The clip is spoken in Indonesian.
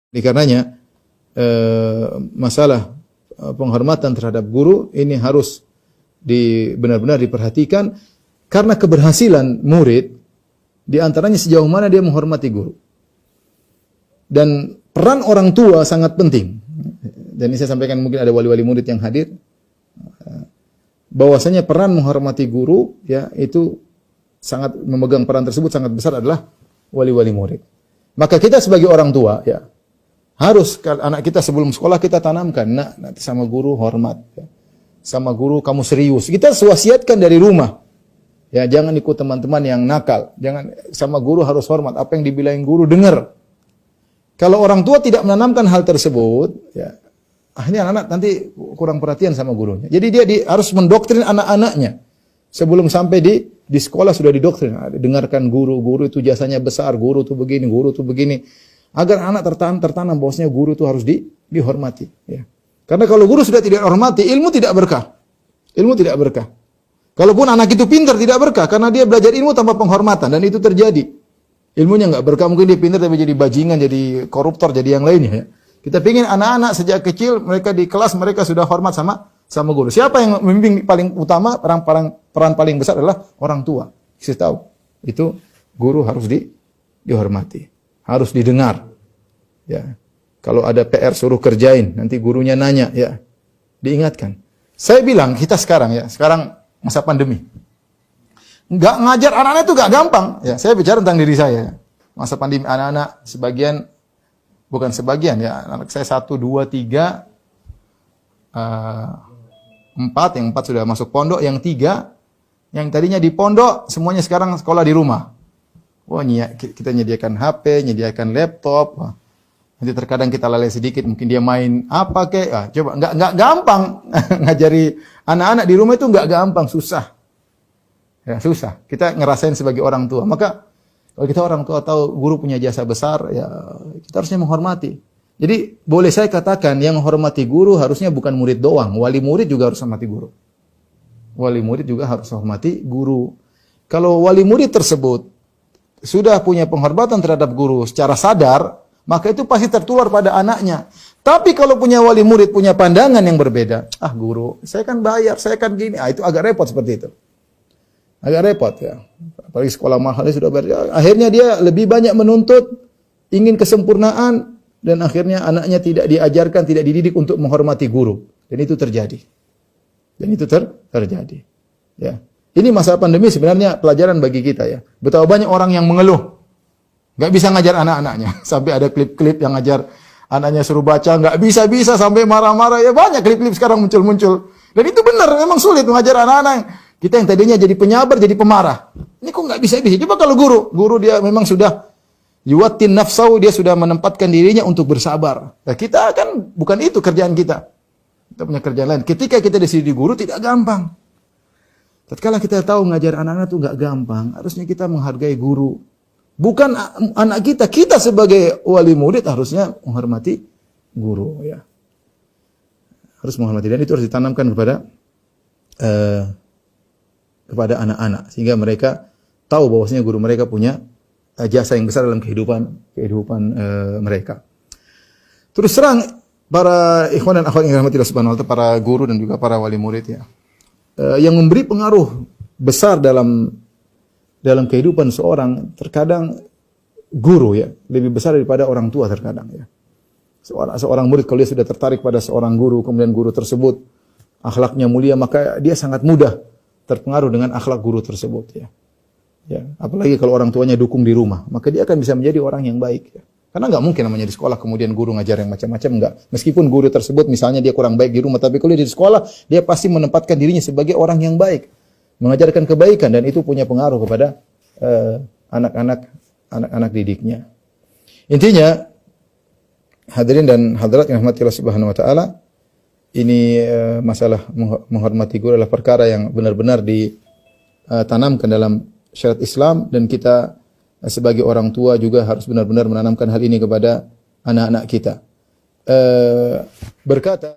Oleh karenanya masalah penghormatan terhadap guru ini harus benar-benar diperhatikan karena keberhasilan murid di antaranya sejauh mana dia menghormati guru. Dan peran orang tua sangat penting. Dan ini saya sampaikan, mungkin ada wali-wali murid yang hadir, bahwasanya peran menghormati guru ya itu sangat memegang peran tersebut sangat besar adalah wali-wali murid. Maka kita sebagai orang tua ya harus anak kita sebelum sekolah kita tanamkan, nanti sama guru hormat, ya. Sama guru kamu serius. Kita wasiatkan dari rumah. Ya, jangan ikut teman-teman yang nakal. Jangan, sama guru harus hormat. Apa yang dibilangin guru dengar. Kalau orang tua tidak menanamkan hal tersebut, ya akhirnya anak-anak nanti kurang perhatian sama gurunya. Jadi dia harus mendoktrin anak-anaknya. Sebelum sampai di sekolah sudah didoktrin. Dengarkan guru itu jasanya besar, guru itu begini, guru itu begini. Agar anak tertanam bahwasanya guru itu harus dihormati. Ya. Karena kalau guru sudah tidak hormati, ilmu tidak berkah. Ilmu tidak berkah. Kalaupun anak itu pintar tidak berkah karena dia belajar ilmu tanpa penghormatan dan itu terjadi. Ilmunya enggak berkah, mungkin dia pintar tapi jadi bajingan, jadi koruptor, jadi yang lainnya. Ya. Kita ingin anak-anak sejak kecil mereka di kelas mereka sudah hormat sama guru. Siapa yang membimbing paling utama, peran paling besar adalah orang tua. Kasih tahu. Itu guru harus dihormati. Harus didengar. Ya. Kalau ada PR suruh kerjain, nanti gurunya nanya, ya. Diingatkan. Saya bilang kita sekarang masa pandemi. Enggak ngajar anak-anak itu enggak gampang. Ya, saya bicara tentang diri saya. Masa pandemi anak-anak bukan sebagian ya, anak saya 1 2 3 4, yang 4 sudah masuk pondok, yang 3 yang tadinya di pondok semuanya sekarang sekolah di rumah. Wah, kita nyediakan HP, nyediakan laptop. Wah, nanti terkadang kita lalai sedikit, mungkin dia main apa kek. Coba enggak gampang ngajari anak-anak di rumah itu enggak gampang, susah. Ya, susah. Kita ngerasain sebagai orang tua. Maka kalau kita orang tua tahu guru punya jasa besar, ya kita harusnya menghormati. Jadi boleh saya katakan yang menghormati guru harusnya bukan murid doang, wali murid juga harus hormati guru. Wali murid juga harus hormati guru. Kalau wali murid tersebut sudah punya penghormatan terhadap guru secara sadar, maka itu pasti tertular pada anaknya. Tapi kalau punya wali murid punya pandangan yang berbeda, guru, saya kan bayar, saya kan gini, itu agak repot seperti itu. Agak repot ya. Apalagi sekolah mahalnya sudah bayar. Akhirnya dia lebih banyak menuntut, ingin kesempurnaan, dan akhirnya anaknya tidak diajarkan, tidak dididik untuk menghormati guru. Dan itu terjadi. Terjadi. Ya. Ini masa pandemi sebenarnya pelajaran bagi kita ya. Betapa banyak orang yang mengeluh. Nggak bisa ngajar anak-anaknya. Sampai ada klip-klip yang ngajar anaknya suruh baca, nggak bisa-bisa sampai marah-marah. Ya banyak klip-klip sekarang muncul-muncul. Dan itu benar, memang sulit mengajar anak-anak. Kita yang tadinya jadi penyabar, jadi pemarah. Ini kok nggak bisa-bisa. Coba kalau guru dia memang sudah yuwatin nafsau, dia sudah menempatkan dirinya untuk bersabar. Nah, kita kan bukan itu kerjaan kita. Kita punya kerjaan lain. Ketika kita di guru tidak gampang. Tatkala kita tahu ngajar anak-anak itu nggak gampang, harusnya kita menghargai guru. Bukan anak kita sebagai wali murid harusnya menghormati guru. Ya. Harus menghormati, dan itu harus ditanamkan kepada anak-anak sehingga mereka tahu bahwasanya guru mereka punya jasa yang besar dalam kehidupan mereka. Terus terang para ikhwan dan akhwat yang dirahmati Allah Subhanahu wa taala, para guru dan juga para wali murid ya. Yang memberi pengaruh besar dalam kehidupan seorang terkadang guru ya, lebih besar daripada orang tua terkadang ya. Seorang murid kalau dia sudah tertarik pada seorang guru, kemudian guru tersebut akhlaknya mulia, maka dia sangat mudah terpengaruh dengan akhlak guru tersebut ya. Ya, apalagi kalau orang tuanya dukung di rumah, maka dia akan bisa menjadi orang yang baik ya. Karena enggak mungkin namanya di sekolah kemudian guru ngajar yang macam-macam, enggak. Meskipun guru tersebut misalnya dia kurang baik di rumah, tapi kalau dia di sekolah, dia pasti menempatkan dirinya sebagai orang yang baik, mengajarkan kebaikan, dan itu punya pengaruh kepada anak-anak didiknya. Intinya, hadirin dan hadirat yang dirahmati Allah Subhanahu wa taala, ini masalah menghormati guru adalah perkara yang benar-benar ditanamkan dalam syariat Islam, dan kita sebagai orang tua juga harus benar-benar menanamkan hal ini kepada anak-anak kita. Berkata